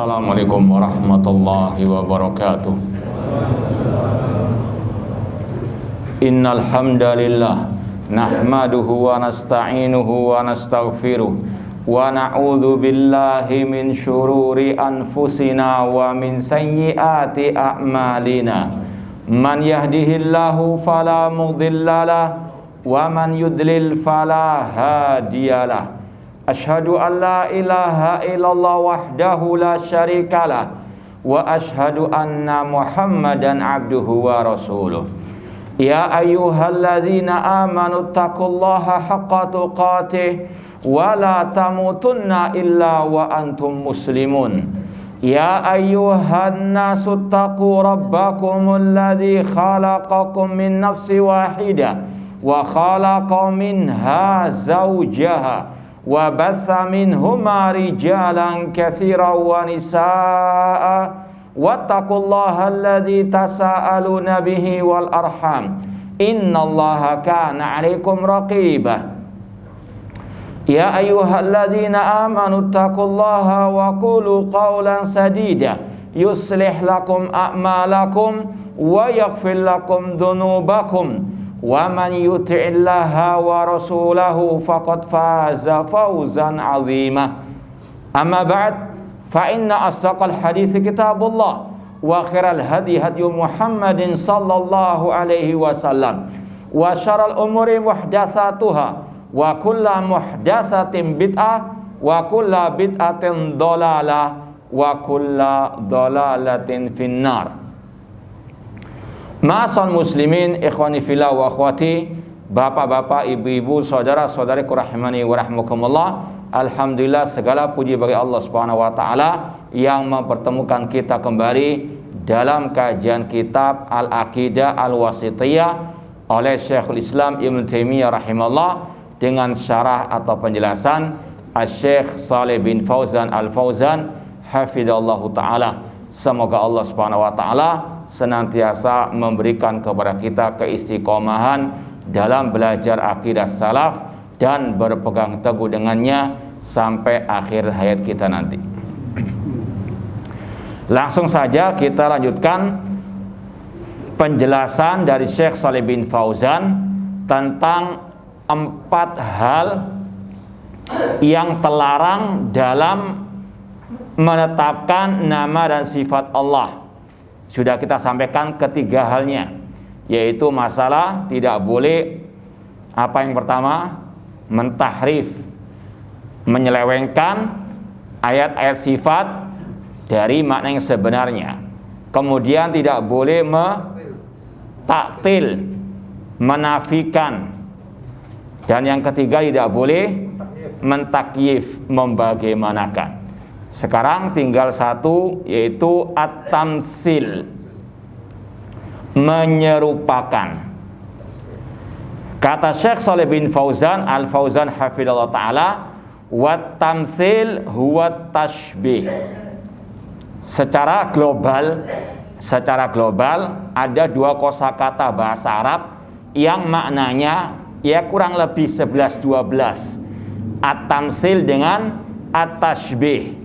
Assalamualaikum warahmatullahi wabarakatuh. Innal hamdalillah nahmaduhu wa nasta'inuhu wa nastaghfiruh wa na'udzu billahi min syururi anfusina wa min sayyiati a'malina. Man yahdihillahu fala mudhillalah wa man yudlil fala hadiyalah. Ashhadu an la ilaha illallah wahdahu la syarikalah wa ashhadu anna Muhammadan abduhu wa rasuluh. Ya ayyuhalladzina amanu taqullaha haqqa tuqatih wa la tamutunna illa wa antum muslimun. Ya ayyuhan nasu taqu rabbakumul ladzi khalaqakum min nafsin wahidah wa khalaqa minha zawjaha wa batha minhuma rijalan katsiran wa nisaa wattaqullaha alladzi tasaaluna bihi wal arham innallaha kana 'alaikum raqiba. Ya ayyuhalladzina amanu taqullaha wa qulu qawlan sadida yuslih lakum a'malakum wa yaghfir lakum dhunubakum wa man yuti'illaha wa rasulahu faqad faza fawzan 'azima. Amma ba'd, fa inna asdaqal hadithi kitabullah wa khairal hadi hadi Muhammadin sallallahu alaihi wasallam wa syarrul umuri muhdatsatuha wa kullu muhdatsatin bid'ah wa kullu bid'atin dhalalah wa kullu dhalalatin finnar. Ma'asal muslimin, ikhwani fillah wa akhwati, bapak-bapak, ibu-ibu, saudara-saudari rahimani wa rahmakumullah. Alhamdulillah, segala puji bagi Allah Subhanahu wa taala yang mempertemukan kita kembali dalam kajian kitab Al-Aqidah Al-Wasithiyah oleh Syekhul Islam Ibnu Taimiyah rahimahullah dengan syarah atau penjelasan Asy-Syaikh Shalih bin Fauzan Al-Fauzan hafizallahu taala. Semoga Allah Subhanahu wa taala senantiasa memberikan kepada kita keistiqomahan dalam belajar akidah salaf dan berpegang teguh dengannya sampai akhir hayat kita nanti. Langsung saja kita lanjutkan penjelasan dari Syekh Shalih bin Fauzan tentang 4 hal yang terlarang dalam menetapkan nama dan sifat Allah. Sudah kita sampaikan ketiga halnya, yaitu masalah tidak boleh apa yang pertama, mentahrif, menyelewengkan ayat-ayat sifat dari makna yang sebenarnya. Kemudian tidak boleh taktil, menafikan. Dan yang ketiga tidak boleh mentakyif, membagaimanakan. Sekarang tinggal satu, yaitu at-tamtsil, menyerupakan. Kata Syekh Shalih bin Fauzan Al-Fauzan hafizallahu taala, wat-tamtsil huwa tashbih. Secara global ada 2 kosakata bahasa Arab yang maknanya ya kurang lebih 11-12. At-tamtsil dengan at-tashbih.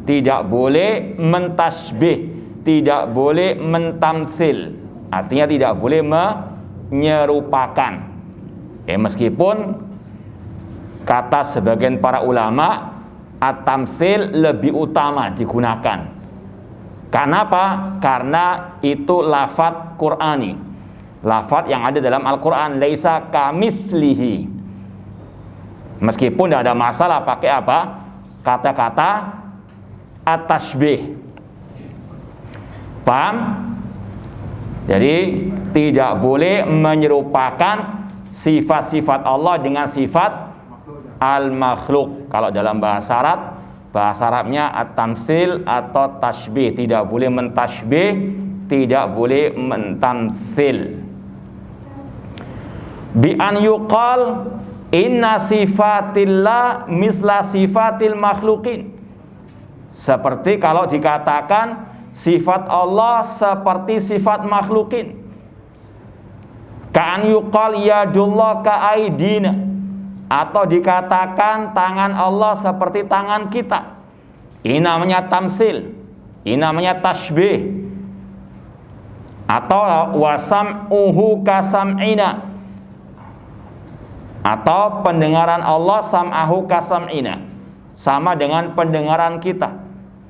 Tidak boleh mentasbih, tidak boleh mentamsil, artinya tidak boleh menyerupakan. Meskipun kata sebagian para ulama at-tamsil lebih utama digunakan. Karena apa? Karena itu lafadz Qur'ani, lafadz yang ada dalam Al-Quran, laisa kamitslihi. Meskipun tidak ada masalah pakai apa? Kata-kata at-tashbih. Paham? Jadi tidak boleh menyerupakan sifat-sifat Allah dengan sifat al-makhluk. Kalau dalam bahasa Arabnya at-tamtsil atau tashbih. Tidak boleh mentashbih, tidak boleh mentamtsil. Bi an yuqal inna sifatillah misla sifatil makhluqin. Seperti kalau dikatakan sifat Allah seperti sifat makhlukin. Ka'an yuqal yadullah ka'aidina, atau dikatakan tangan Allah seperti tangan kita. Ini namanya tamtsil, ini namanya tasbih. Atau wasam'uhu kasam'ina, atau pendengaran Allah sam'ahu kasam'ina, sama dengan pendengaran kita.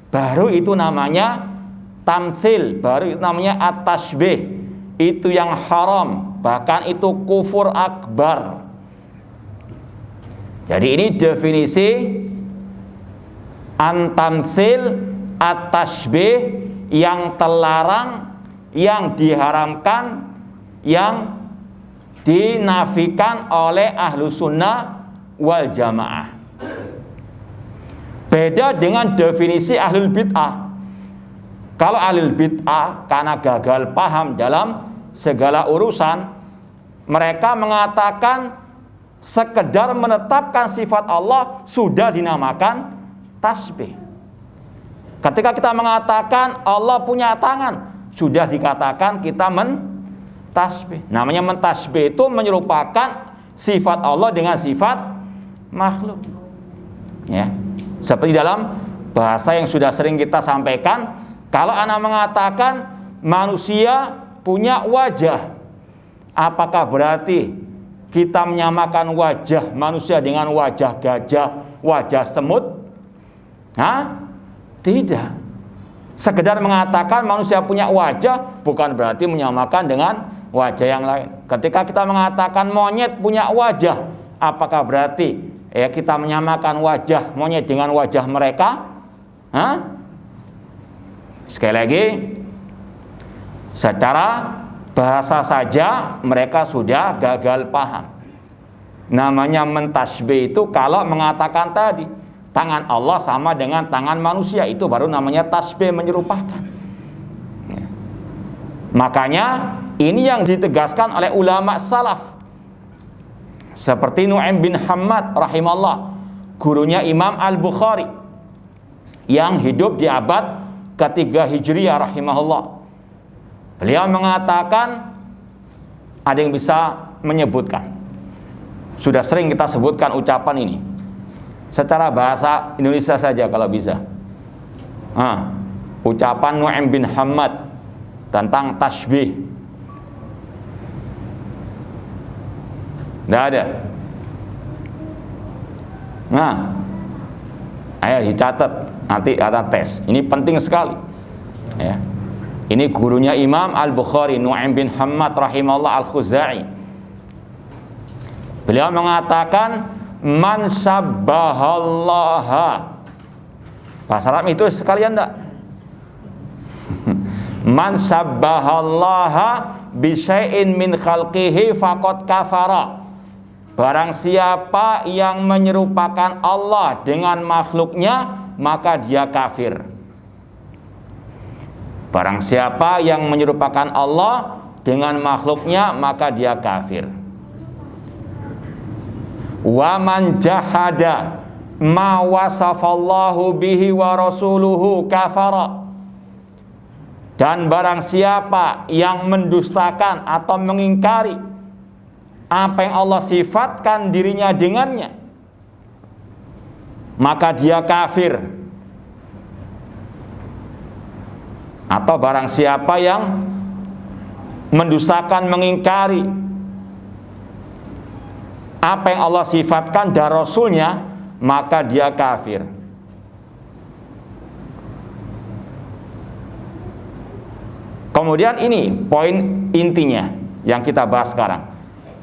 Baru itu namanya tamtsil, baru itu namanya at-tasbih. Itu yang haram, bahkan itu kufur akbar. Jadi ini definisi an-tamtsil, at-tasbih, yang terlarang, yang diharamkan, yang dinafikan oleh ahlu sunnah wal jamaah. Beda dengan definisi ahlul bid'ah. Kalau ahlul bid'ah karena gagal paham dalam segala urusan, mereka mengatakan sekedar menetapkan sifat Allah sudah dinamakan tasbih. Ketika kita mengatakan Allah punya tangan, sudah dikatakan kita mentasbih. Namanya mentasbih itu menyerupakan sifat Allah dengan sifat makhluk. Ya. Seperti dalam bahasa yang sudah sering kita sampaikan, kalau anak mengatakan manusia punya wajah, apakah berarti kita menyamakan wajah manusia dengan wajah gajah, wajah semut? Tidak. Sekedar mengatakan manusia punya wajah bukan berarti menyamakan dengan wajah yang lain. Ketika kita mengatakan monyet punya wajah, apakah berarti kita menyamakan wajah monyet dengan wajah mereka? Sekali lagi, secara bahasa saja mereka sudah gagal paham. Namanya mentasbih itu kalau mengatakan tadi tangan Allah sama dengan tangan manusia, itu baru namanya tasbih, menyerupakan. Makanya ini yang ditegaskan oleh ulama salaf seperti Nu'aim bin Hammad rahimahullah, gurunya Imam Al-Bukhari yang hidup di abad ketiga Hijriyah rahimahullah. Beliau mengatakan, ada yang bisa menyebutkan, sudah sering kita sebutkan ucapan ini secara bahasa Indonesia saja kalau bisa. Ucapan Nu'aim bin Hammad tentang tasbih. Tidak ada. Ayo dicatat, nanti ada tes. Ini penting sekali. Ya. Ini gurunya Imam Al-Bukhari, Nu'aim bin Hammad rahimahullah Al-Khuzai. Beliau mengatakan, man sabbahallaha. Bahasa Arab itu sekalian enggak? Man sabbahallaha bisyai'in min khalqihi faqad kafara. Barang siapa yang menyerupakan Allah dengan makhluknya, maka dia kafir. Barang siapa yang menyerupakan Allah dengan makhluknya, maka dia kafir. Wa man jahada ma wasafallahu bihi wa rasuluhu kafara. Dan barang siapa yang mendustakan atau mengingkari apa yang Allah sifatkan dirinya dengannya, maka dia kafir. Atau barang siapa yang mendustakan, mengingkari apa yang Allah sifatkan dan Rasulnya, maka dia kafir. Kemudian ini poin intinya yang kita bahas sekarang.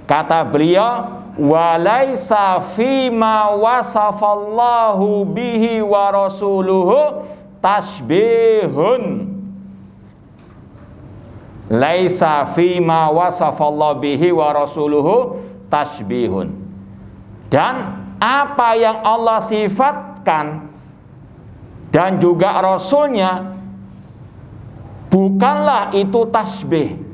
Kata beliau, walaisa fima wasafallahu bihi wa rasuluhu tasbihun. Laisa fima wasafallahu bihi wa rasuluhu tasbihun. Dan apa yang Allah sifatkan dan juga Rasulnya, bukanlah itu tasbih.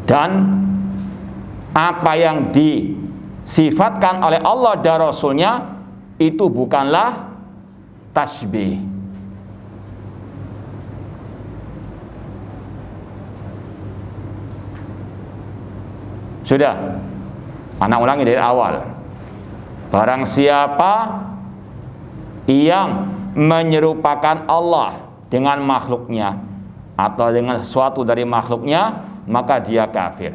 Dan apa yang disifatkan oleh Allah dan Rasulnya, itu bukanlah tasbih. Sudah, anak ulangi dari awal. Barang siapa yang menyerupakan Allah dengan makhluknya atau dengan sesuatu dari makhluknya, maka dia kafir.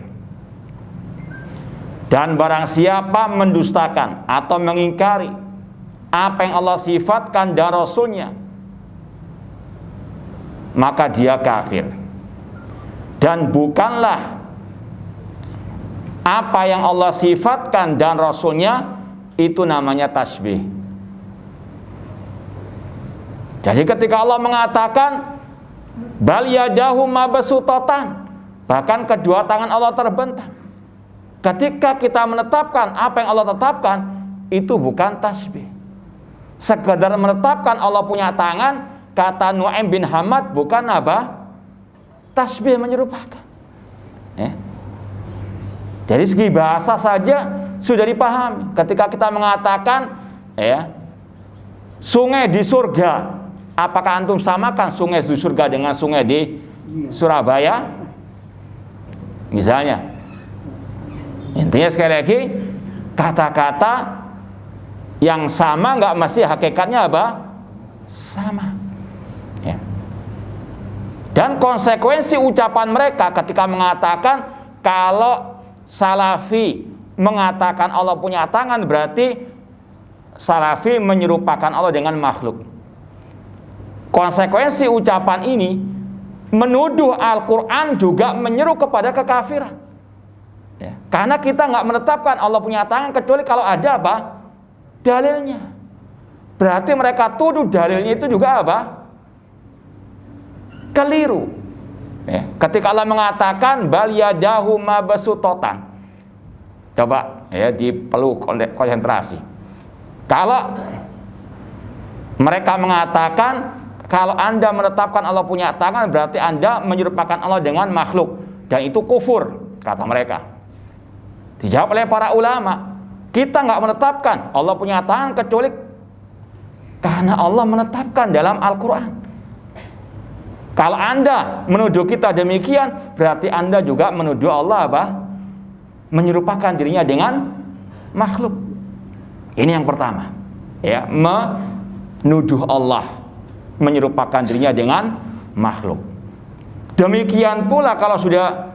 Dan barang siapa mendustakan atau mengingkari apa yang Allah sifatkan dan Rasulnya, maka dia kafir. Dan bukanlah apa yang Allah sifatkan dan Rasulnya itu namanya tasbih. Jadi ketika Allah mengatakan bal yadahu mabsutatan, bahkan kedua tangan Allah terbentang, ketika kita menetapkan apa yang Allah tetapkan, itu bukan tasbih. Sekedar menetapkan Allah punya tangan, kata Nu'aim bin Hamad, bukan apa? Tasbih, menyerupakan. Ya. Dari segi bahasa saja sudah dipahami. Ketika kita mengatakan ya, sungai di surga, apakah antum samakan sungai di surga dengan sungai di Surabaya? Misalnya. Intinya sekali lagi, kata-kata yang sama nggak mesti hakikatnya apa? Sama. Ya. Dan konsekuensi ucapan mereka ketika mengatakan kalau Salafi mengatakan Allah punya tangan, berarti Salafi menyerupakan Allah dengan makhluk. Konsekuensi ucapan ini menuduh Al-Quran juga menyeru kepada kekafiran. Ya. Karena kita nggak menetapkan Allah punya tangan kecuali kalau ada apa? Dalilnya. Berarti mereka tuduh dalilnya itu juga apa? Keliru. Ya. Ketika Allah mengatakan bal yadahu mabsutatan, coba ya diperlu konsentrasi. Kalau mereka mengatakan kalau Anda menetapkan Allah punya tangan, berarti Anda menyerupakan Allah dengan makhluk, dan itu kufur, kata mereka. Dijawab oleh para ulama, kita nggak menetapkan Allah punya tangan kecuali karena Allah menetapkan dalam Al-Quran. Kalau Anda menuduh kita demikian, berarti Anda juga menuduh Allah apa? Menyerupakan dirinya dengan makhluk. Ini yang pertama, ya, menuduh Allah menyerupakan dirinya dengan makhluk. Demikian pula kalau sudah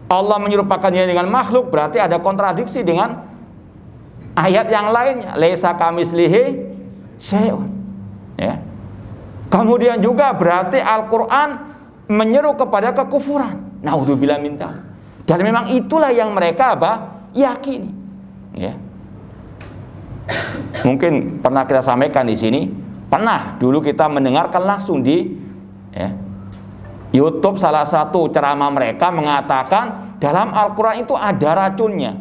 Allah menyerupakan dirinya dengan makhluk, berarti ada kontradiksi dengan ayat yang lainnya, laisa kamitslihi syai'un. Ya. Kemudian juga berarti Al-Quran menyeru kepada kekufuran. Naudzubillah min dzalik. Dan memang itulah yang mereka apa? Yakini. Ya. Mungkin pernah kita sampaikan di sini, pernah dulu kita mendengarkan langsung di ya, YouTube salah satu ceramah mereka mengatakan dalam Al-Quran itu ada racunnya.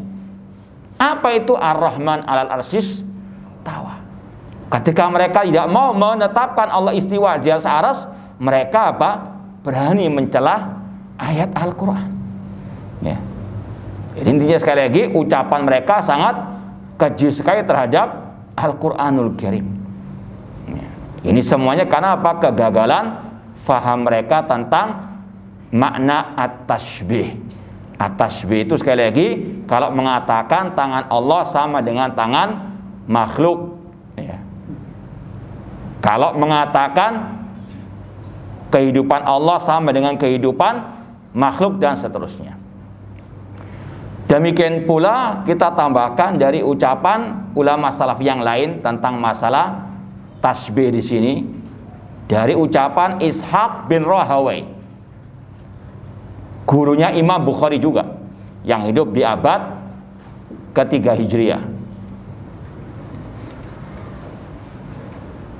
Apa itu? Ar-Rahman 'alal arsyis tawa. Ketika mereka tidak mau menetapkan Allah istiwa di atas arsy, mereka apa? Berani mencelah ayat Al-Quran. Ya. Jadi intinya sekali lagi, ucapan mereka sangat keji sekali terhadap Al-Quranul Karim. Ya. Ini semuanya karena apa? Kegagalan faham mereka tentang makna at-tashbih. At-tashbih itu sekali lagi kalau mengatakan tangan Allah sama dengan tangan makhluk. Ya. Kalau mengatakan kehidupan Allah sama dengan kehidupan makhluk dan seterusnya. Demikian pula kita tambahkan dari ucapan ulama salaf yang lain tentang masalah tasbih di sini, dari ucapan Ishaq bin Rahawai, gurunya Imam Bukhari juga, yang hidup di abad ketiga Hijriah.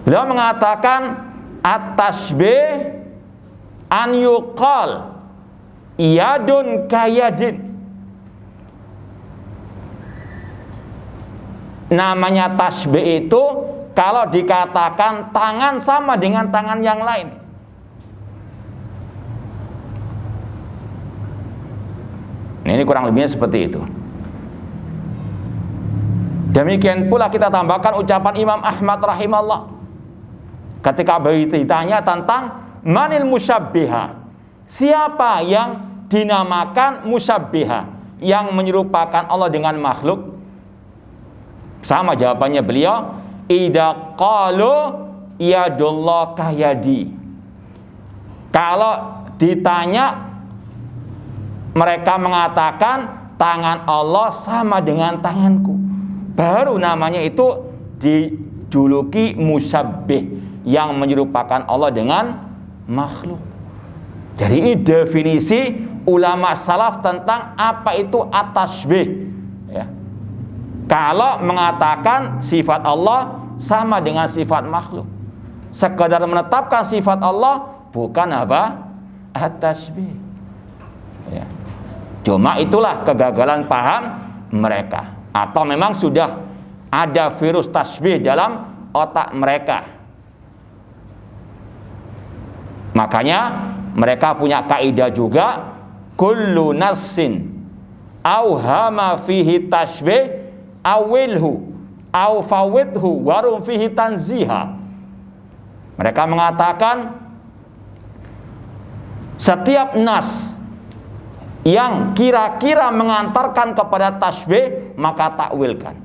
Beliau mengatakan at-tasbih an yuqal yadun kayadin. Namanya tasbih itu kalau dikatakan tangan sama dengan tangan yang lain. Ini kurang lebihnya seperti itu. Demikian pula kita tambahkan ucapan Imam Ahmad rahimahullah ketika ditanya tentang manil musyabbiha, siapa yang dinamakan musyabbiha, yang menyerupakan Allah dengan makhluk. Sama jawabannya beliau, idza qalu yadullah kahyadi. Kalau ditanya, mereka mengatakan tangan Allah sama dengan tanganku, baru namanya itu dijuluki musyabbih, yang menyerupakan Allah dengan makhluk. Jadi ini definisi ulama salaf tentang apa itu at-tasbih, ya. Kalau mengatakan sifat Allah sama dengan sifat makhluk, sekedar menetapkan sifat Allah, bukan apa? At-tasbih, ya. Cuma itulah kegagalan paham mereka, atau memang sudah ada virus tasbih dalam otak mereka. Makanya mereka punya kaidah juga, kullu nassin auhama fihi tasbih awilhu au fawidhu warum fihi tanziha. Mereka mengatakan setiap nas yang kira-kira mengantarkan kepada tasbih, maka takwilkan.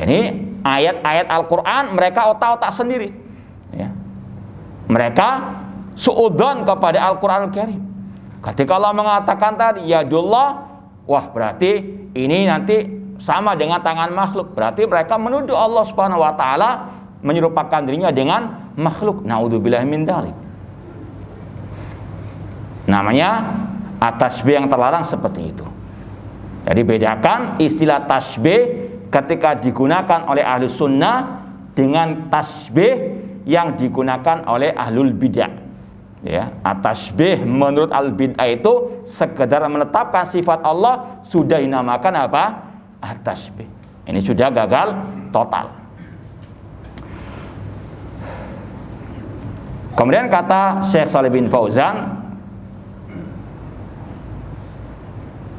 Ini ayat-ayat Al-Quran mereka otak-otak sendiri, ya. Mereka suudzon kepada Al-Quran Al-Karim. Ketika Allah mengatakan tadi yadullah, wah berarti ini nanti sama dengan tangan makhluk. Berarti mereka menuduh Allah Subhanahu wa taala menyerupakan dirinya dengan makhluk. Naudzubillahi min dzalik. Namanya at-tasbih yang terlarang seperti itu. Jadi bedakan istilah tasbih ketika digunakan oleh ahlu sunnah dengan tasbih yang digunakan oleh ahlul bid'ah, ya. At-tasbih menurut al-bid'ah itu sekedar menetapkan sifat Allah, sudah dinamakan apa? At-tasbih. Ini sudah gagal total. Kemudian kata Syekh Shalih bin Fauzan,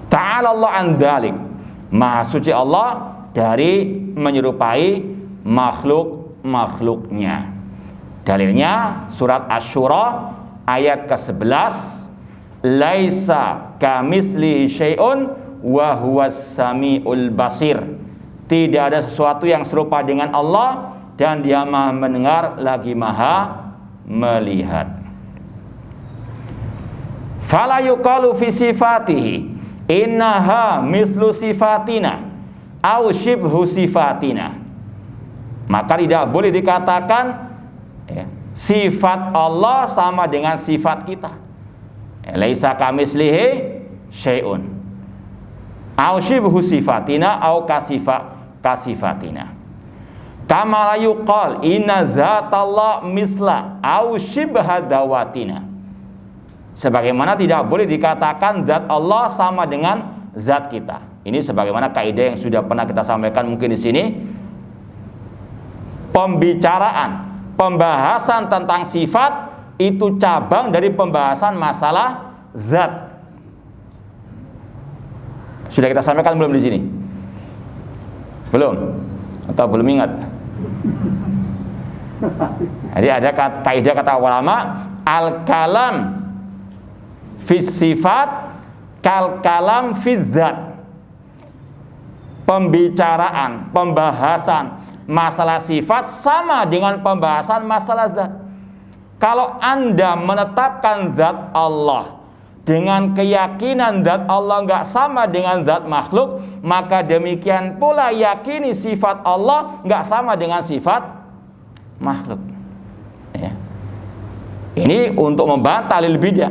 ta'ala Allah an dzalik, maha suci Allah dari menyerupai makhluk-makhluknya. Dalilnya surat Asy-Syura ayat ke-11, laisa kamislihi syai'un wa huwas samiul basir. Tidak ada sesuatu yang serupa dengan Allah, dan Dia Maha mendengar lagi Maha melihat. Fala yuqalu fi sifatihi innaha mislu sifatina au shibhu sifatina. Maka tidak boleh dikatakan, ya, sifat Allah sama dengan sifat kita. Laisa kamislihi syai'un au shibhu sifatina au kasifatina. Kama la yuqal inna dzatallah misla au shibha dawatina. Sebagaimana tidak boleh dikatakan zat Allah sama dengan zat kita. Ini sebagaimana kaidah yang sudah pernah kita sampaikan mungkin di sini. Pembahasan tentang sifat itu cabang dari pembahasan masalah zat. Sudah kita sampaikan belum di sini? Belum? Atau belum ingat? Jadi ada kaidah kata ulama, al-kalam fis sifat kal kalam fil zat. Pembicaraan, pembahasan masalah sifat sama dengan pembahasan masalah zat. Kalau Anda menetapkan zat Allah dengan keyakinan zat Allah nggak sama dengan zat makhluk, maka demikian pula yakini sifat Allah nggak sama dengan sifat makhluk, ya. Ini untuk membantah lil bid'ah.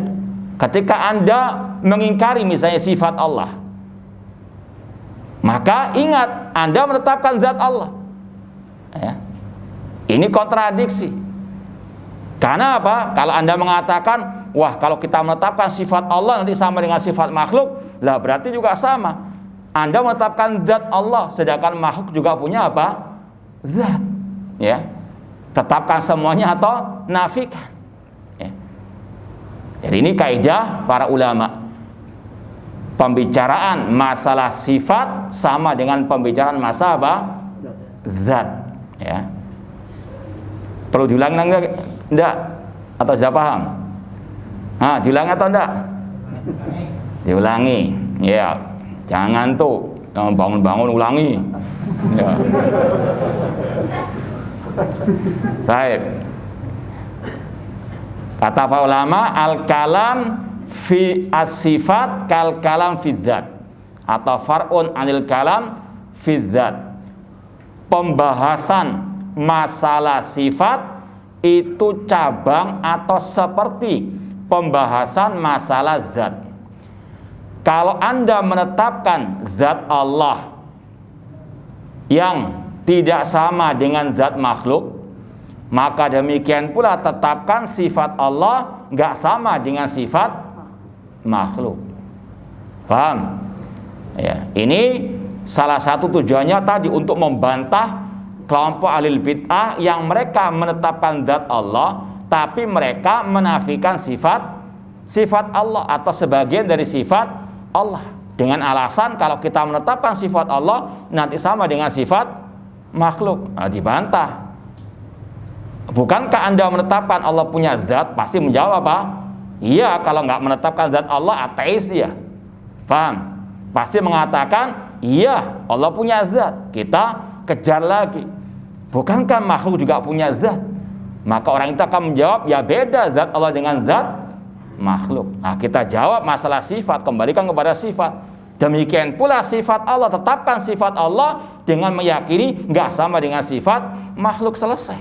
Ketika Anda mengingkari misalnya sifat Allah, maka ingat Anda menetapkan zat Allah, ya. Ini kontradiksi. Karena apa? Kalau Anda mengatakan, wah kalau kita menetapkan sifat Allah nanti sama dengan sifat makhluk, lah berarti juga sama. Anda menetapkan zat Allah, sedangkan makhluk juga punya apa? Zat, ya. Tetapkan semuanya atau nafikan, ya. Jadi ini kaidah para ulama. Pembicaraan masalah sifat sama dengan pembicaraan masalah apa? Zat, ya. Perlu diulangi enggak? Atau sudah paham? Diulangi atau enggak? Diulangi, ya. Jangan tuh bangun-bangun ulangi. Ya. Baik. Kata para ulama, al-kalam fi as-sifat kal kalam fi dzat atau far'un anil kalam fi dzat. Pembahasan masalah sifat itu cabang atau seperti pembahasan masalah zat. Kalau Anda menetapkan zat Allah yang tidak sama dengan zat makhluk, maka demikian pula tetapkan sifat Allah nggak sama dengan sifat makhluk. Paham? Ya, ini salah satu tujuannya tadi untuk membantah kelompok ahlul bid'ah yang mereka menetapkan zat Allah, tapi mereka menafikan sifat Allah atau sebagian dari sifat Allah dengan alasan kalau kita menetapkan sifat Allah nanti sama dengan sifat makhluk. Nah, dibantah. Bukankah Anda menetapkan Allah punya zat? Pasti menjawab apa? Iya, kalau nggak menetapkan zat Allah, ateis dia. Paham? Pasti mengatakan, iya, Allah punya zat. Kita kejar lagi. Bukankah makhluk juga punya zat? Maka orang itu akan menjawab, ya beda zat Allah dengan zat makhluk. Nah, kita jawab masalah sifat, kembalikan kepada sifat. Demikian pula sifat Allah, tetapkan sifat Allah dengan meyakini nggak sama dengan sifat makhluk, selesai.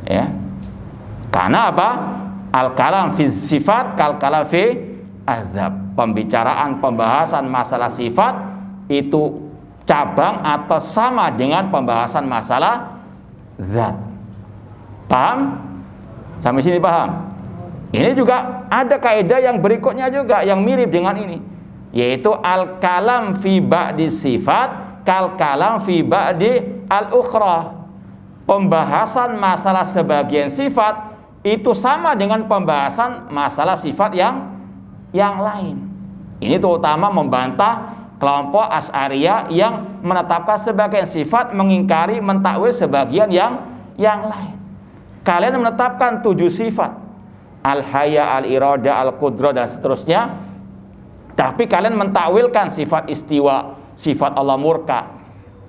Ya, karena apa? Al-kalam fi sifat kal kalam fi azab. Pembicaraan, pembahasan masalah sifat itu cabang atau sama dengan pembahasan masalah zat. Paham? Sampai sini paham? Ini juga ada kaidah yang berikutnya juga yang mirip dengan ini, yaitu al-kalam fi ba'di sifat kal kalam fi ba'di al-ukhra. Pembahasan masalah sebagian sifat itu sama dengan pembahasan masalah sifat yang lain. Ini terutama membantah kelompok Asy'ariyah yang menetapkan sebagian sifat, mengingkari, mentakwil sebagian yang lain. Kalian menetapkan 7 sifat, al-haya, al-irada, al-qudrah dan seterusnya, tapi kalian mentakwilkan sifat istiwa, sifat Allah murka.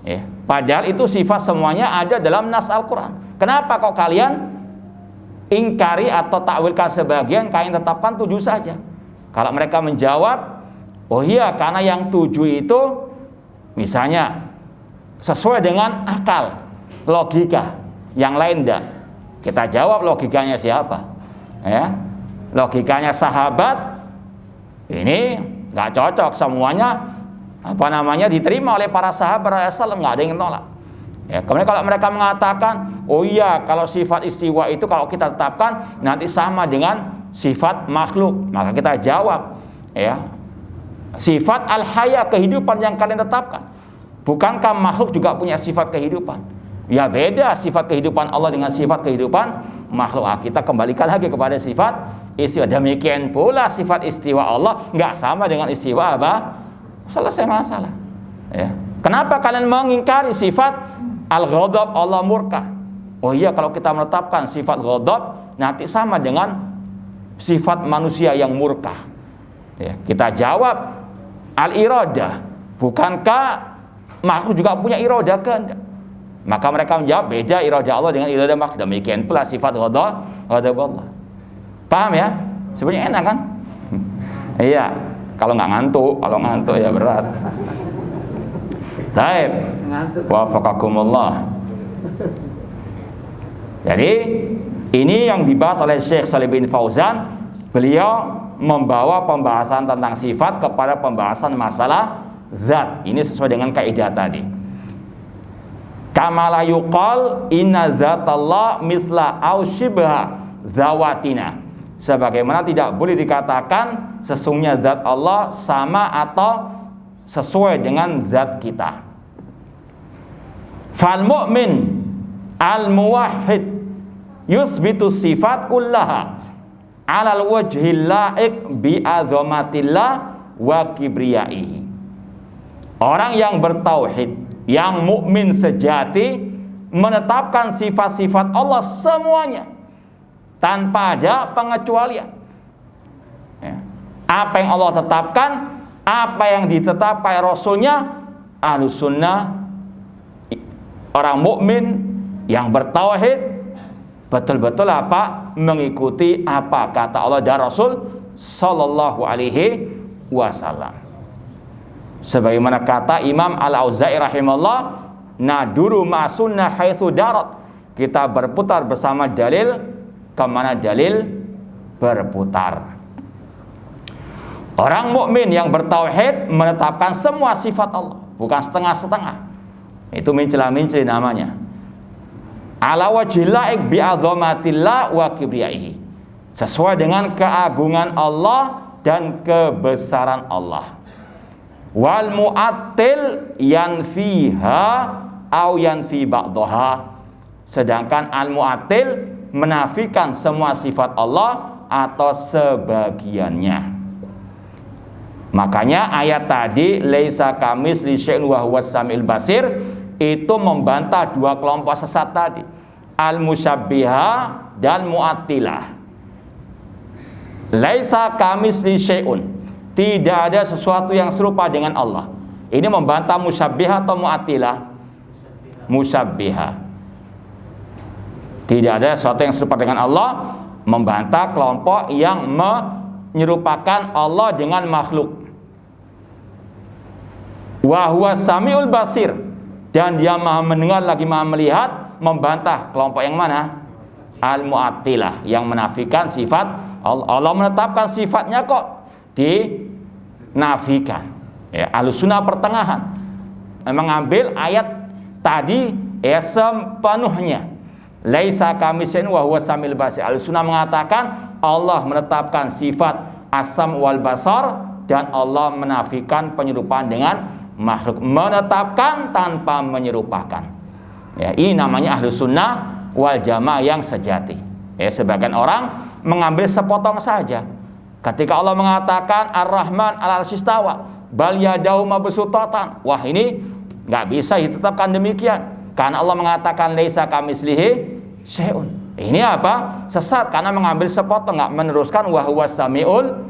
Ya, padahal itu sifat semuanya ada dalam nas Al-Quran. Kenapa kok kalian ingkari atau takwilkan sebagian, kalian tetapkan 7 saja? Kalau mereka menjawab, oh iya, karena yang 7 itu misalnya sesuai dengan akal, logika, yang lain enggak. Kita jawab logikanya siapa? Ya, logikanya sahabat ini nggak cocok, semuanya diterima oleh para sahabat Rasulullah, nggak ada yang nolak. Ya, kemudian kalau mereka mengatakan, oh iya, kalau sifat istiwa itu kalau kita tetapkan nanti sama dengan sifat makhluk, maka kita jawab, ya, sifat al-haya, kehidupan yang kalian tetapkan, bukankah makhluk juga punya sifat kehidupan? Ya beda sifat kehidupan Allah dengan sifat kehidupan makhluk. Kita kembalikan lagi kepada sifat istiwa. Demikian pula sifat istiwa Allah nggak sama dengan istiwa apa? Selesai masalah. Ya. Kenapa kalian mengingkari sifat al-ghadab, Allah murka? Oh iya, kalau kita menetapkan sifat ghadab nanti sama dengan sifat manusia yang murka. Ya. Kita jawab al-iradah, bukankah makhluk juga punya iradah kan? Maka mereka menjawab beda iradah Allah dengan iradah makhluk. Demikian pula sifat ghadab Allah. Paham ya? Sebenarnya enak kan? Iya. Kalau nggak ngantuk, kalau ngantuk ya berat. Baik. Wafaqakumullah. Jadi ini yang dibahas oleh Syekh Shalih bin Fauzan. Beliau membawa pembahasan tentang sifat kepada pembahasan masalah zat. Ini sesuai dengan kaidah tadi. Kama la yuqal inna zatallah misla au shibha zawatina. Sebagaimana tidak boleh dikatakan sesungguhnya zat Allah sama atau sesuai dengan zat kita. Fal mu'min al muwahhid yusbitu sifat kullaha alal wajhil la'iq bi azamatillah wa kibriyaihi. Orang yang bertauhid, yang mukmin sejati, menetapkan sifat-sifat Allah semuanya tanpa ada pengecualian. Ya. Apa yang Allah tetapkan, apa yang ditetapkan Rasulnya, Ahlus Sunnah orang mukmin yang bertauhid betul-betul apa? Mengikuti apa kata Allah dan Rasul sallallahu alaihi wasallam. Sebagaimana kata Imam Al-Auza'i rahimahullah, naduru ma sunnah haitsu darat. Kita berputar bersama dalil kemana dalil berputar. Orang mukmin yang bertauhid menetapkan semua sifat Allah, bukan setengah-setengah. Itu mencela-mencela namanya. Ala wajhil laik bi azamatillah wa kibriyaihi. Sesuai dengan keagungan Allah dan kebesaran Allah. Wal mu'attil yanfiha au yanfi ba'daha. Sedangkan al mu'attil menafikan semua sifat Allah atau sebagiannya. Makanya ayat tadi laisa kamitsli syai'un wa huwas samiul basir itu membantah dua kelompok sesat tadi, al musyabbihah dan mu'attilah. Laisa kamitsli syai'un, tidak ada sesuatu yang serupa dengan Allah. Ini membantah musyabbihah atau mu'attilah? Musyabbihah. Tidak ada sesuatu yang serupa dengan Allah, membantah kelompok yang menyerupakan Allah dengan makhluk. Wa huwa samiul basir, dan dia maha mendengar lagi maha melihat, membantah kelompok yang mana? Al-mu'attilah, yang menafikan sifat Allah. Allah menetapkan sifatnya kok dinafikan. Ya, Ahlussunnah pertengahan mengambil ayat tadi sepenuhnya. Laisa kamitslihi wa huwa samiul basir. Ahlussunnah mengatakan Allah menetapkan sifat as-sam wal basar dan Allah menafikan penyerupaan dengan makhluk, menetapkan tanpa menyerupakan. Ya, ini namanya Ahlussunnah wal Jamaah yang sejati. Ya, sebagian orang mengambil sepotong saja. Ketika Allah mengatakan Ar-Rahman 'alal 'arsy istawa, bal yadahu mabsutatan. Wah, ini nggak bisa ditetapkan demikian. Karena Allah mengatakan laisa kamitslihi syai'un. Ini apa? Sesat karena mengambil sepotong, nggak meneruskan wa huwas samiul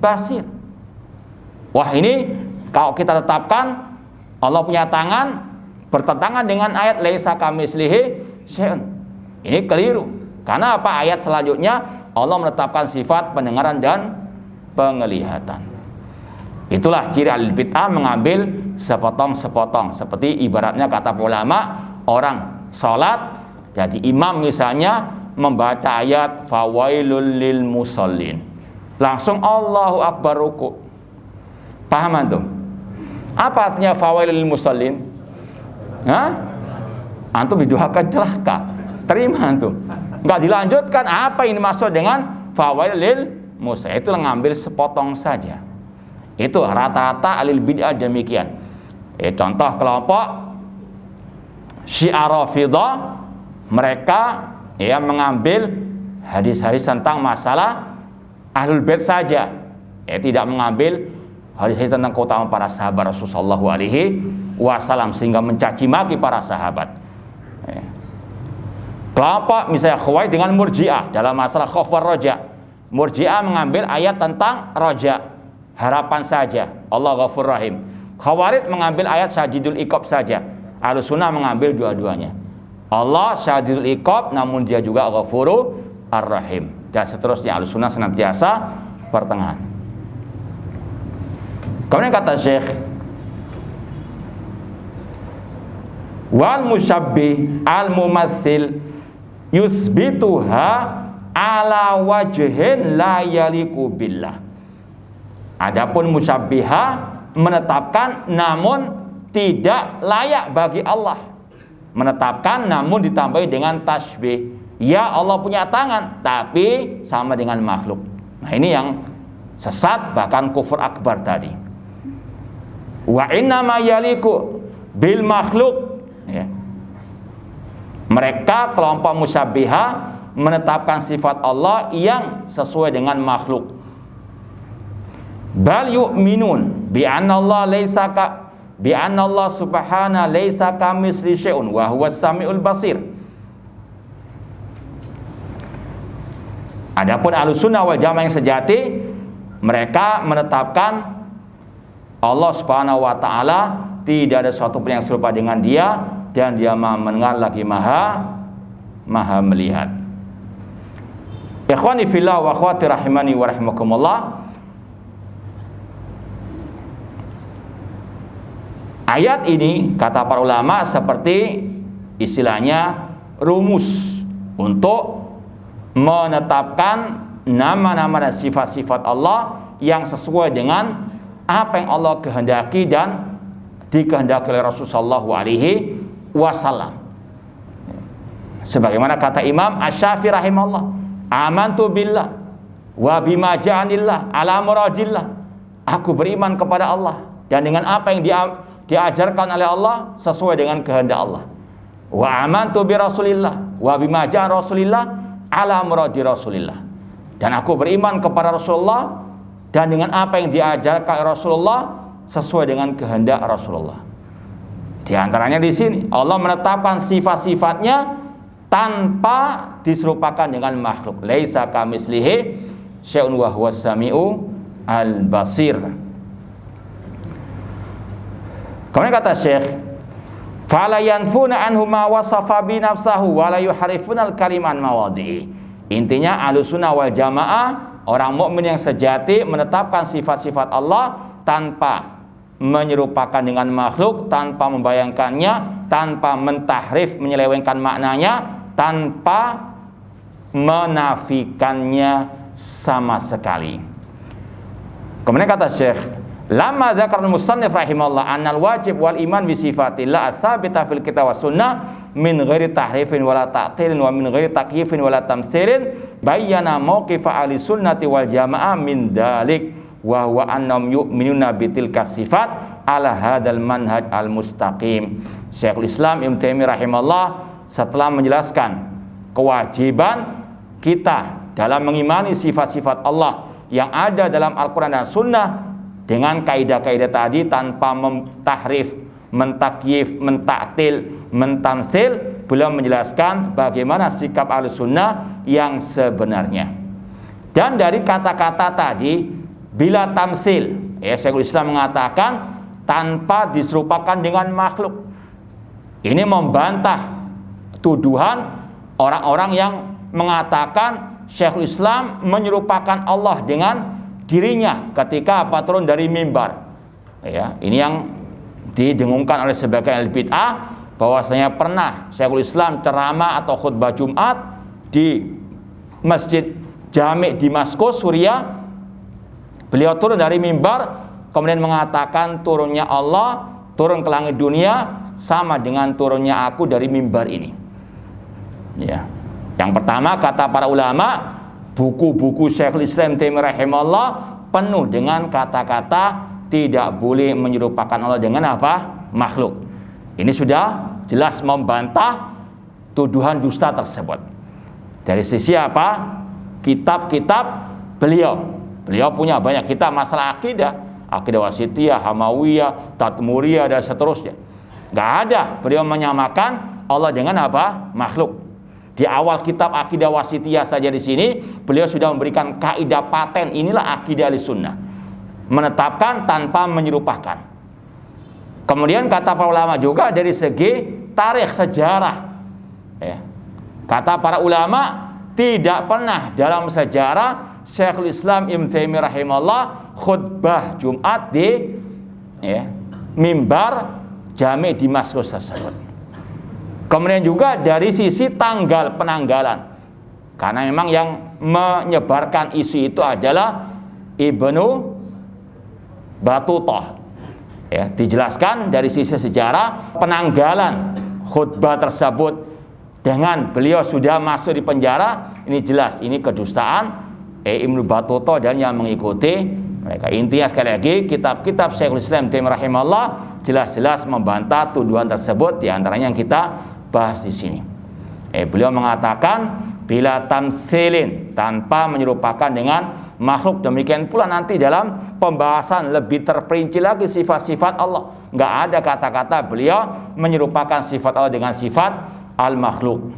basir. Wah, ini kalau kita tetapkan Allah punya tangan bertentangan dengan ayat laisa kamitslihi syai'un. Ini keliru. Karena apa? Ayat selanjutnya Allah menetapkan sifat pendengaran dan penglihatan. Itulah ciri ahli bid'ah, mengambil sepotong-sepotong. Seperti ibaratnya kata ulama, orang sholat jadi imam misalnya membaca ayat fawailul lil musallin, langsung Allahu akbar ruku. Paham antum? Apa artinya fawailul lil musallin? Hah? Antum didoakan celaka. Terima antum. Enggak dilanjutkan apa ini maksud dengan fawailul lil musallin. Itu ngambil sepotong saja. Itu rata-rata ahli bid'ah demikian. Contoh kelompok Syiah Rafidhah, mereka mengambil hadis-hadis tentang masalah Ahlul Bait saja. Tidak mengambil hadis tentang keutamaan para sahabat Rasulullah SAW sehingga mencaci maki para sahabat. Kelompok misalnya Khawarij dengan Murji'ah dalam masalah khauf war raja. Murji'ah mengambil ayat tentang raja, harapan saja, Allah Ghafur Rahim. Khawarij mengambil ayat syadidul iqab saja. Ahlussunnah mengambil dua-duanya. Allah syadidul iqab namun dia juga Ghafuru Ar-Rahim. Dan seterusnya Ahlussunnah senantiasa pertengahan. Kemudian kata Syekh, wal musyabbih al mumatsil yusbituha ala wajhin la yaliqu billah. Adapun musyabbiha menetapkan namun tidak layak bagi Allah. Menetapkan namun ditambahi dengan tasbih. Ya Allah punya tangan tapi sama dengan makhluk. Nah, ini yang sesat bahkan kufur akbar tadi. Wa inna ma yaliqu bil makhluk. Ya. Mereka kelompok musyabbiha menetapkan sifat Allah yang sesuai dengan makhluk. Bal yu'minun bi anna Allah laisa ka bi anna Allah subhana laisa kamitsli syai'un wa huwas samiul basir. Adapun Ahlussunnah wal Jamaah yang sejati, mereka menetapkan Allah Subhanahu wa taala tidak ada sesuatu pun yang serupa dengan Dia, dan dia maha mendengar lagi maha melihat. Ikhwani fillah wa akhwati rahimani wa rahimakumullah. Ayat ini kata para ulama seperti istilahnya rumus untuk menetapkan nama-nama dan sifat-sifat Allah yang sesuai dengan apa yang Allah kehendaki dan dikehendaki oleh Rasulullah SAW. Sebagaimana kata Imam Asy-Syafi'i rahimahullah, amantu billah wa bima ja'anillah ala muradillah. Aku beriman kepada Allah dan dengan apa yang diajarkan oleh Allah sesuai dengan kehendak Allah. Wa amantu bi Rasulillah wa bima ja'a Rasulillah ala muradi Rasulillah. Dan aku beriman kepada Rasulullah dan dengan apa yang diajarkan Rasulullah sesuai dengan kehendak Rasulullah. Di antaranya di sini Allah menetapkan sifat-sifatnya tanpa diserupakan dengan makhluk. Laisa kamitslihi syai'un wa huwas samiu al-basir. Kemudian kata Syekh, fala yanfuna anhu ma wasafa bi nafsahu wa la yuharifuna al-kaliman mawadhi'i. Intinya Ahlussunnah wal Jamaah, orang mukmin yang sejati menetapkan sifat-sifat Allah tanpa menyerupakan dengan makhluk, tanpa membayangkannya, tanpa mentahrif menyelewengkan maknanya, tanpa menafikannya sama sekali. Kemudian kata Syekh, lamma dzakara al-musannif rahimahullah annal wajib wal iman bi sifatillah ats-tsabita fil kitab was sunnah min ghairi tahrifin wala ta'tilin wa min ghairi takyifin wala tamtsilin, bayyana mauqif ahli sunnati wal jamaah min dalik wa huwa annahum yu'minuna bitilka sifat ala hadzal manhaj al mustaqim. Syekhul Islam Ibnu Taimiyah rahimahullah setelah menjelaskan kewajiban kita dalam mengimani sifat-sifat Allah yang ada dalam Al-Quran dan Sunnah dengan kaidah-kaidah tadi tanpa mentahrif, mentakyif, mentaktil, mentamsil, beliau menjelaskan bagaimana sikap Ahlussunnah yang sebenarnya. Dan dari kata-kata tadi, bila tamsil, Syekhul Islam mengatakan tanpa diserupakan dengan makhluk. Ini membantah tuduhan orang-orang yang mengatakan Syekhul Islam menyerupakan Allah dengan dirinya ketika turun dari mimbar. Ya, ini yang didengungkan oleh sebagian bid'ah bahwasanya pernah Syekhul Islam ceramah atau khutbah Jumat di Masjid Jami' Damaskus, Suriah. Beliau turun dari mimbar kemudian mengatakan turunnya Allah turun ke langit dunia sama dengan turunnya aku dari mimbar ini. Ya. Yang pertama kata para ulama, buku-buku Syekhul Islam Taimiyah rahimahullah penuh dengan kata-kata tidak boleh menyerupakan Allah dengan apa? Makhluk. Ini sudah jelas membantah tuduhan dusta tersebut. Dari sisi apa? Kitab-kitab beliau punya banyak kitab masalah akidah wasithiyah, hamawiyah, tatmuriyah dan seterusnya. Gak ada beliau menyamakan Allah dengan apa? Makhluk. Di awal kitab akidah wasithiyah saja di sini beliau sudah memberikan kaidah paten, inilah akidah Ahlussunnah. Menetapkan tanpa menyerupakan. Kemudian kata para ulama juga dari segi tarikh sejarah. Ya. Kata para ulama tidak pernah dalam sejarah Syekhul Islam Ibnu Taimiyah rahimahullah khutbah Jumat di mimbar Jami' Damaskus tersebut. Kemudian juga dari sisi tanggal penanggalan, karena memang yang menyebarkan isu itu adalah Ibnu Battutah. Ya, dijelaskan dari sisi sejarah penanggalan khutbah tersebut dengan beliau sudah masuk di penjara, ini jelas ini kedustaan Ibnu Battutah dan yang mengikuti mereka. Intinya sekali lagi kitab-kitab Syekhul Islam Taimiyah rahimahullah jelas-jelas membantah tuduhan tersebut, di antaranya yang kita bahas di sini. Beliau mengatakan bila tamtsilin tanpa menyerupakan dengan makhluk. Demikian pula nanti dalam pembahasan lebih terperinci lagi sifat-sifat Allah. Enggak ada kata-kata beliau menyerupakan sifat Allah dengan sifat al-makhluk.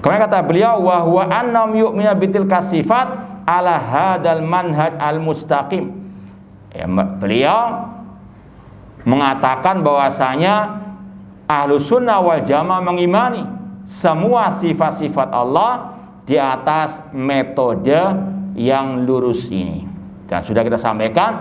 Kemudian kata beliau wa huwa annam yu'minu bitilka sifat ala hadal manhaj al-mustaqim. Beliau mengatakan bahwasanya Ahlus Sunnah wal Jamaah mengimani semua sifat-sifat Allah di atas metode yang lurus ini. Dan sudah kita sampaikan,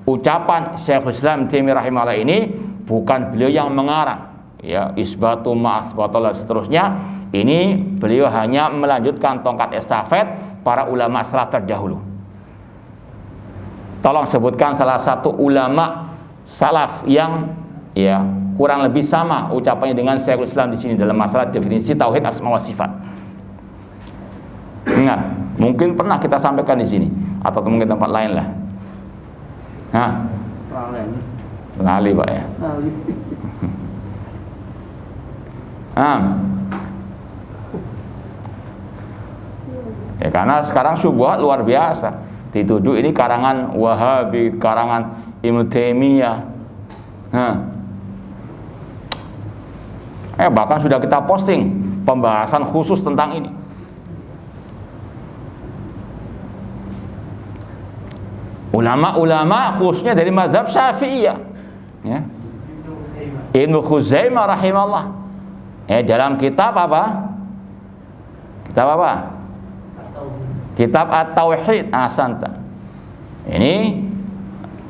ucapan Syekhul Islam Taimiyah rahimahullah ini bukan beliau yang mengarang, ya, isbatu ma'asbatullah seterusnya. Ini beliau hanya melanjutkan tongkat estafet para ulama salaf terdahulu. Tolong sebutkan salah satu ulama salaf yang ya kurang lebih sama ucapannya dengan Syekhul Islam di sini dalam masalah definisi tauhid asma wa sifat. Nah, mungkin pernah kita sampaikan di sini atau mungkin tempat lain lah. Nah, sekali Pak ya. Ya karena sekarang syubhat luar biasa. Dituduh ini karangan Wahabi, karangan Ibnu Taimiyah. Bahkan sudah kita posting pembahasan khusus tentang ini. Ulama-ulama khususnya dari mazhab Syafi'iyah, ya. Ibnu Khuzaimah rahimahullah. Dalam kitab apa? Kitab apa? Kitab At-Tauhid. Ahsanta. Ini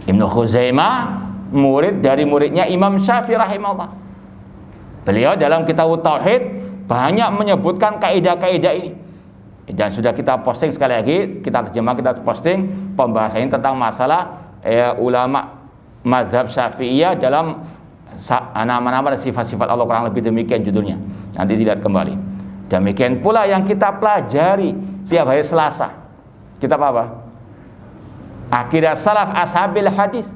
Ibnu Khuzaimah murid dari muridnya Imam Syafi'i rahimahullah. Beliau dalam kitab Tauhid banyak menyebutkan kaidah-kaidah ini. Dan sudah kita posting sekali lagi, kita terjemah, kita posting pembahasan ini tentang masalah ulama mazhab Syafi'iyah dalam nama-nama dan sifat-sifat Allah, kurang lebih demikian judulnya. Nanti dilihat kembali. Demikian pula yang kita pelajari setiap hari Selasa. Kitab apa? Aqidah Salaf Ashabil Hadis,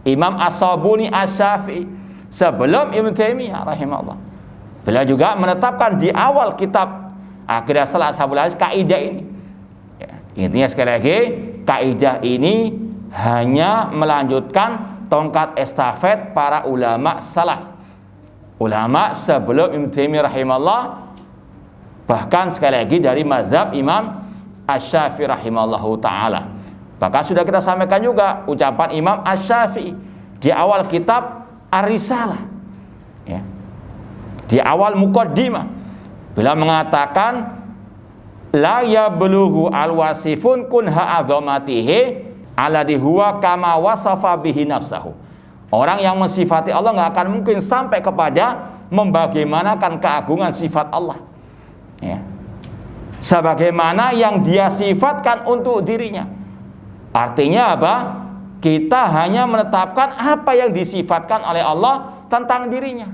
Imam As-Sabuni Asy-Syafi'i, sebelum Ibnu Taimiyah rahimahullah. Beliau juga menetapkan di awal kitab Aqidah Salaf Ashabul Hadis kaidah ini. Ya, intinya sekali lagi, kaidah ini hanya melanjutkan tongkat estafet para ulama salaf. Ulama sebelum Ibnu Taimiyah rahimahullah, bahkan sekali lagi dari mazhab Imam Asy-Syafi'i rahimallahu taala. Bahkan sudah kita sampaikan juga ucapan Imam Asy-Syafi'i di awal kitab Ar-Risalah, ya. Di awal muqaddimah beliau mengatakan la yablughu al-wasifun kunha adzamatihi alladhi huwa kama wasafa bihi nafsahu. Orang yang mensifati Allah enggak akan mungkin sampai kepada membagaimanakan keagungan sifat Allah, ya, sebagaimana yang dia sifatkan untuk dirinya. Artinya apa? Kita hanya menetapkan apa yang disifatkan oleh Allah tentang dirinya.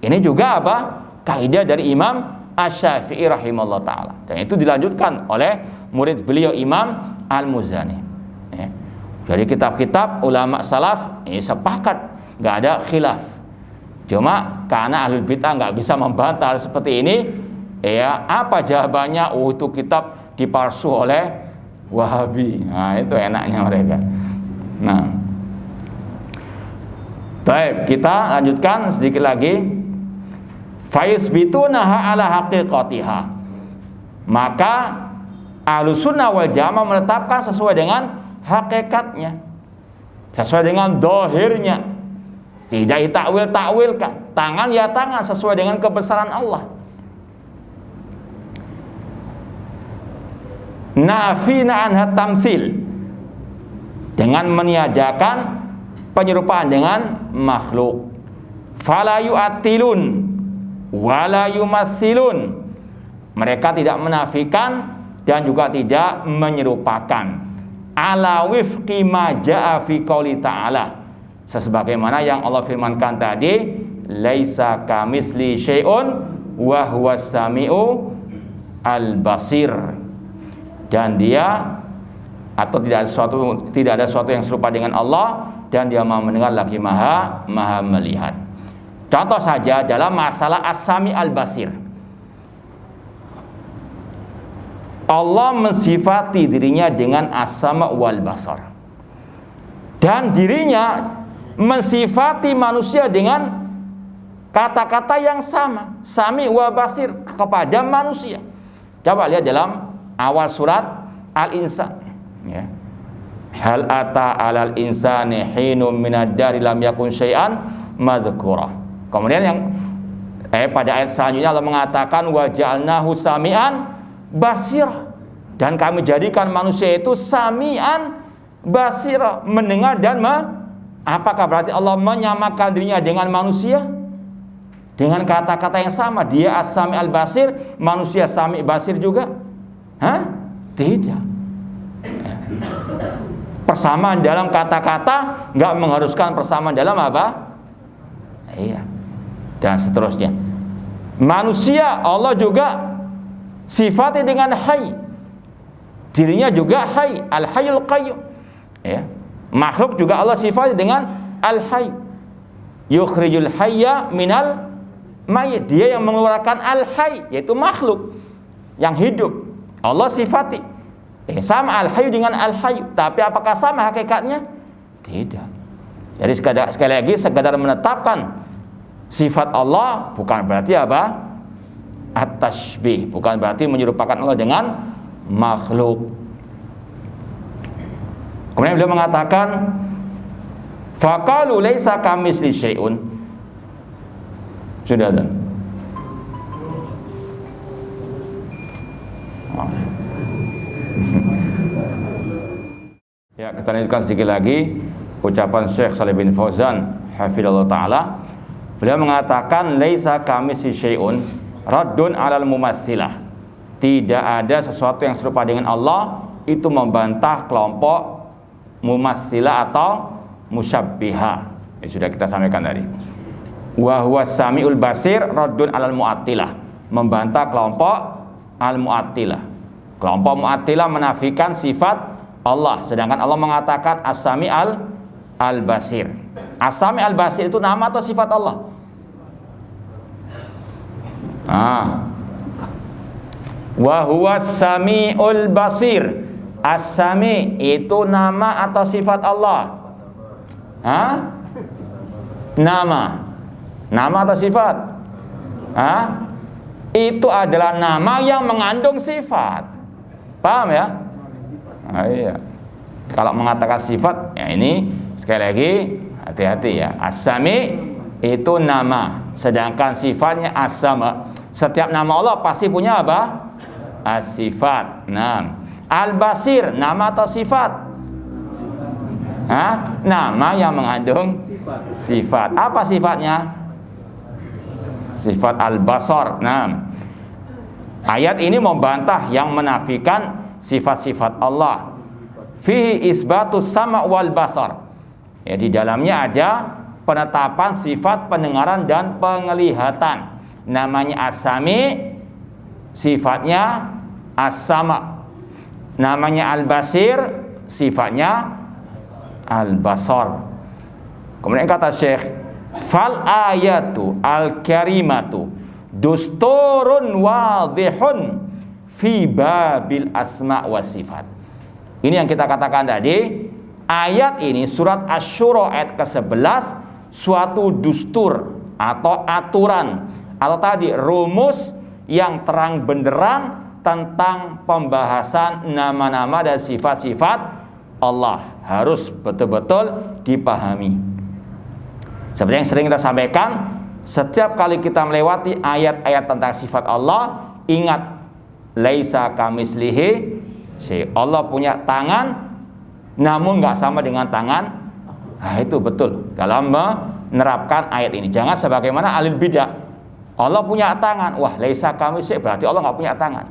Ini juga apa? Kaidah dari Imam Asy-Syafi'i rahimahullah ta'ala. Dan itu dilanjutkan oleh murid beliau Imam Al-Muzani, ya. Jadi kitab-kitab ulama salaf ini sepakat, nggak ada khilaf. Cuma karena ahlul bid'ah nggak bisa membantah seperti ini, ya apa jawabannya? Oh, itu kitab dipalsu oleh Wahabi. Nah, itu enaknya mereka. Nah, baik, kita lanjutkan sedikit lagi. Fayusbitunaha ala haqiqatiha. Maka Ahlus Sunnah wal Jamaah menetapkan sesuai dengan hakikatnya, sesuai dengan dohirnya, tidak ditakwil-takwilkan. Tangan ya tangan sesuai dengan kebesaran Allah. Nafina anha tamsil, dengan meniadakan penyerupaan dengan makhluk. Fala yu'attilun wala yumatsilun, mereka tidak menafikan dan juga tidak menyerupakan. Ala wifqi ma jaa fi qouli ta'ala, sebagaimana yang Allah firmankan tadi, laisa kamisli syai'un wa huwas samiu al-basir, dan dia atau tidak ada sesuatu yang serupa dengan Allah, dan dia maha mendengar lagi maha melihat. Contoh saja dalam masalah As-Sami Al-Basir, Allah mensifati dirinya dengan As-Sama wal Basar, dan dirinya mensifati manusia dengan kata-kata yang sama, Sami wa Basir, kepada manusia. Coba lihat dalam awal surat Al-Insan, ya. Hal ata 'alal insani hinum minad dari lam yakun syai'an madzkura. Kemudian yang pada ayat selanjutnya Allah mengatakan wa ja'alnahu sami'an basira, dan kami jadikan manusia itu sami'an basira, mendengar dan apakah berarti Allah menyamakan dirinya dengan manusia dengan kata-kata yang sama? Dia as-sami al-basir, manusia sami basir juga? Tidak. Persamaan dalam kata-kata nggak mengharuskan persamaan dalam apa? Iya. Dan seterusnya. Manusia Allah juga sifatnya dengan hayy. Dirinya juga hayy, al-hayyul qayyum. Ya. Makhluk juga Allah sifatnya dengan al-hayy. Yukhrijul hayya minal mayyit. Dia yang mengeluarkan al-hayy, yaitu makhluk yang hidup. Allah sifati. Sama al-hayy dengan al-hayy, tapi apakah sama hakikatnya? Tidak. Jadi sekali lagi sekadar menetapkan sifat Allah bukan berarti apa? At-tashbih, bukan berarti menyerupakan Allah dengan makhluk. Kemudian beliau mengatakan faqalu laisa kamitsli syai'un. Sudah ada. Ya, kita lanjutkan sedikit lagi ucapan Syekh Shalih bin Fauzan hafizallahu taala. Beliau mengatakan laisa kamitsli syai'un raddun 'alal mumatsilah. Tidak ada sesuatu yang serupa dengan Allah, itu membantah kelompok mumatsilah atau musyabbiha. Sudah kita sampaikan tadi. Wa huwa samiul basir raddun 'alal mu'attilah, membantah kelompok al-mu'attilah. Kelompok mu'attilah menafikan sifat Allah, sedangkan Allah mengatakan as-sami al-basir. As-sami al-basir itu nama atau sifat Allah? Wa huwa samiul basir. As-sami itu nama atau sifat Allah? Nama atau sifat? Itu adalah nama yang mengandung sifat. Paham ya? Iya. Kalau mengatakan sifat, ya ini sekali lagi hati-hati ya. As-sami itu nama, sedangkan sifatnya as-sama. Setiap nama Allah pasti punya apa? As-sifat. Nah, al-basir nama atau sifat? Nama yang mengandung sifat. Apa sifatnya? Sifat al-basar. Nah, ayat ini membantah yang menafikan sifat-sifat Allah. Fihi isbatus sama wal basar. Ya, di dalamnya ada penetapan sifat pendengaran dan penglihatan. Namanya as-sami, sifatnya as-sama. Namanya al-basir, sifatnya al-basar. Kemudian kata Syekh, fal ayatu al-karimatu dusturun wadihun fi babil asma wa sifat. Ini yang kita katakan tadi. Ayat ini surat Asy-Syura ayat ke-11 suatu dustur atau aturan atau tadi rumus yang terang benderang tentang pembahasan nama-nama dan sifat-sifat Allah, harus betul-betul dipahami. Seperti yang sering kita sampaikan, setiap kali kita melewati ayat-ayat tentang sifat Allah, ingat laisa kamitslihi syai'. Allah punya tangan namun nggak sama dengan tangan. Itu betul dalam menerapkan ayat ini. Jangan sebagaimana alil bidah. Allah punya tangan, wah laisa kamitslihi berarti Allah nggak punya tangan.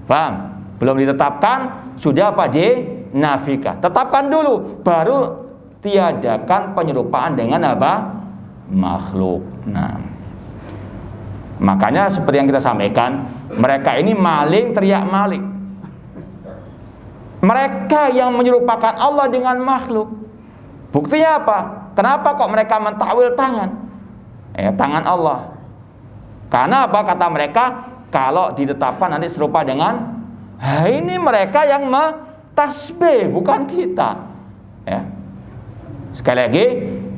Paham? Belum ditetapkan sudah apa? Dinafika. Tetapkan dulu baru tiadakan penyerupaan dengan apa? Makhluk. Nah, makanya seperti yang kita sampaikan, mereka ini maling teriak maling. Mereka yang menyerupakan Allah dengan makhluk. Buktinya apa? Kenapa kok mereka mentakwil tangan? Tangan Allah. Karena apa? Kata mereka, kalau ditetapkan nanti serupa dengan ini mereka yang tasbih, bukan kita. Ya. Sekali lagi,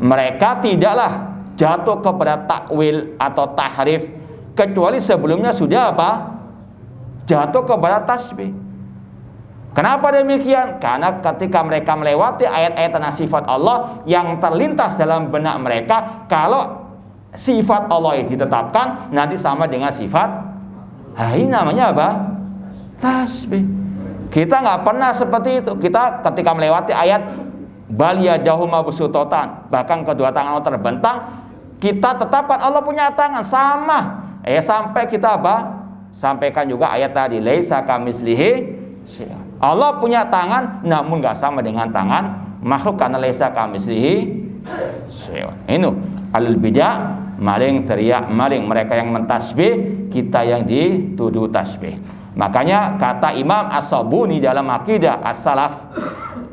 mereka tidaklah jatuh kepada takwil atau tahrif kecuali sebelumnya sudah apa? Jatuh kepada tasbih. Kenapa demikian? Karena ketika mereka melewati ayat-ayat tentang sifat Allah, yang terlintas dalam benak mereka, kalau sifat Allah yang ditetapkan nanti sama dengan sifat, ini namanya apa? Tasbih. Kita nggak pernah seperti itu. Kita ketika melewati ayat bal yadahu mabsuutatan, bahkan kedua tangan Allah terbentang, kita tetapkan Allah punya tangan sama. Sampai kita apa? Sampaikan juga ayat tadi, laisa kamitslihi syai'un. Allah punya tangan namun nggak sama dengan tangan makhluk, karena laisa kamitslihi syai'un. Ini alul bidah, maling teriak maling, mereka yang mentasbih, kita yang dituduh tasbih. Makanya kata Imam As-Sabuni dalam akidah as-salaf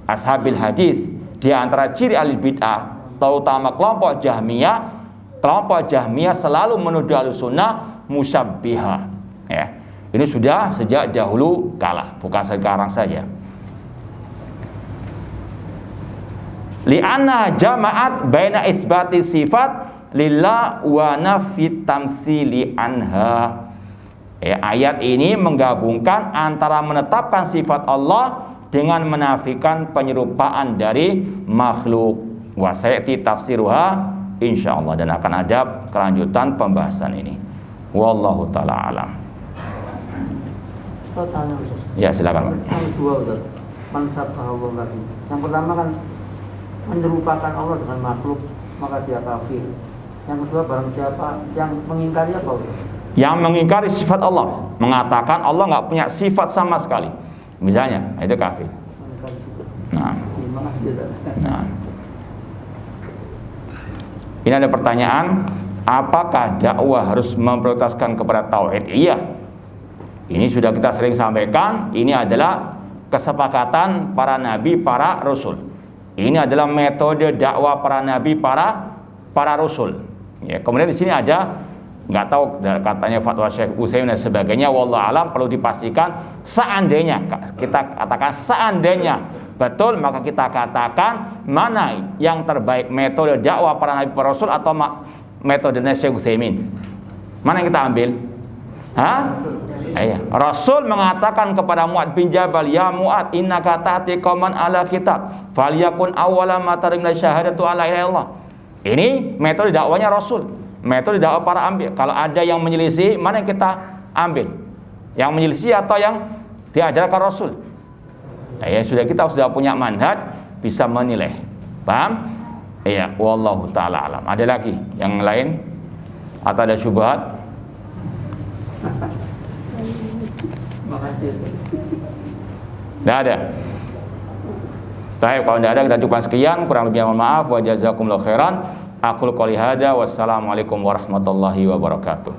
ashabil hadis, di antara ciri alul bidah, terutama kelompok Jahmiyah selalu menuduh Ahlussunnah musyabbihah. Ya, ini sudah sejak dahulu kala, bukan sekarang saja. Li'anna jama'at baina isbati sifat lillah wa nafi tamtsili anha. Ayat ini menggabungkan antara menetapkan sifat Allah dengan menafikan penyerupaan dari makhluk. Wa sayati tafsiruha insyaallah, dan akan ada kelanjutan pembahasan ini. Wallahu taala alam. Tanya, Ya, silakan. Yang dua, Ustaz. Yang pertama kan menyerupakan Allah dengan makhluk, maka dia kafir. Yang kedua, barang siapa yang mengingkari apa, Ustaz? Yang mengingkari sifat Allah, mengatakan Allah nggak punya sifat sama sekali, misalnya, itu kafir. Nah, ini ada pertanyaan, apakah dakwah harus memprioritaskan kepada tauhid? Iya. Ini sudah kita sering sampaikan, ini adalah kesepakatan para nabi, para rasul. Ini adalah metode dakwah para nabi, para rasul. Ya, kemudian di sini ada, nggak tahu katanya fatwa Syekh Utsaimin dan sebagainya, wallahu alam, perlu dipastikan. Seandainya kita katakan seandainya betul, maka kita katakan mana yang terbaik, metode dakwah para nabi, para rasul atau metode Syekh Utsaimin? Mana yang kita ambil? Rasul mengatakan kepada Mu'ad bin Jabal, ya Mu'ad, innaka ta'ti qauman ala kitab, falyakun awwala ma tarimna syahadatu alla ilaha illallah. Ini metode dakwanya Rasul, metode dakwah para anbiya. Kalau ada yang menyelisih, mana yang kita ambil? Yang menyelisih atau yang diajarkan Rasul? Sudah, kita sudah punya manhaj, bisa menilai. Paham? Iya, wallahu taala alam. Ada lagi yang lain atau ada syubhat? Tidak ada. Baik, kalau tidak ada kita cukup sekian, kurang lebihnya mohon maaf. Wa jazakumullahu khairan. Aqul qouli hadza wassalamualaikum warahmatullahi wabarakatuh.